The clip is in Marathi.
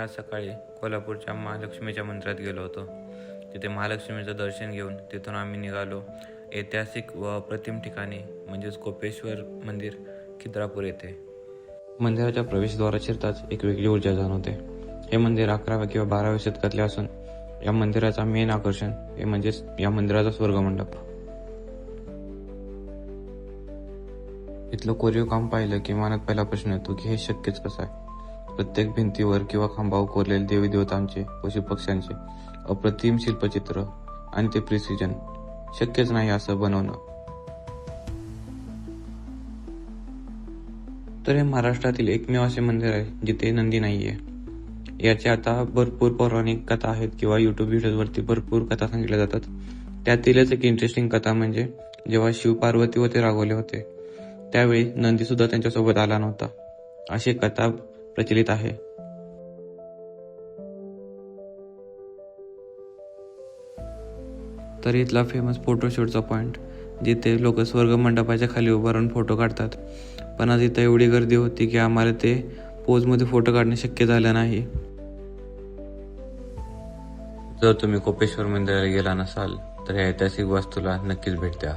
आज सकाळी कोल्हापूरच्या महालक्ष्मीच्या मंदिरात गेलो होतो. तिथे महालक्ष्मीचं दर्शन घेऊन तिथून आम्ही निघालो ऐतिहासिक व अप्रतिम ठिकाणी म्हणजेच कोपेश्वर मंदिर खिद्रापूर येथे. मंदिराच्या प्रवेशद्वारात शिरताच एक वेगळी ऊर्जा जाणवते. हे मंदिर 11व्या किंवा 12व्या शतकातले असून या मंदिराचा मेन आकर्षण हे म्हणजेच या मंदिराचा स्वर्गमंडप. इथलं कोरीव काम पाहिलं की मनात पहिला प्रश्न येतो की हे शक्यच कसं आहे. प्रत्येक भिंतीवर किंवा खांबावर कोरलेले देवी देवतांचे पशु पक्ष्यांचे अप्रतिम शिल्पचित्र आणि ते प्रिसिजन शक्यच नाही असं बनवणं. तर हे महाराष्ट्रातील एकमेव असे मंदिर आहे जिथे नंदी नाहीये. याचे आता भरपूर पौराणिक कथा आहेत किंवा युट्यूब व्हिडिओवरती भरपूर कथा सांगितल्या जातात. त्यातीलच एक इंटरेस्टिंग कथा म्हणजे जेव्हा शिव पार्वती व ते रागवले होते त्यावेळी नंदी सुद्धा त्यांच्यासोबत आला नव्हता, अशी कथा प्रचलित आहे. तर इथला फेमस फोटोशूटचा पॉइंट जिथे लोक स्वर्ग मंडपाच्या खाली उभं राहून फोटो काढतात, पण आज इथं एवढी गर्दी होती की आम्हाला ते पोजमध्ये फोटो काढणे शक्य झालं नाही. जर तुम्ही कोपेश्वर मंदिराला गेला नसाल तर या ऐतिहासिक वास्तूला नक्कीच भेट द्या.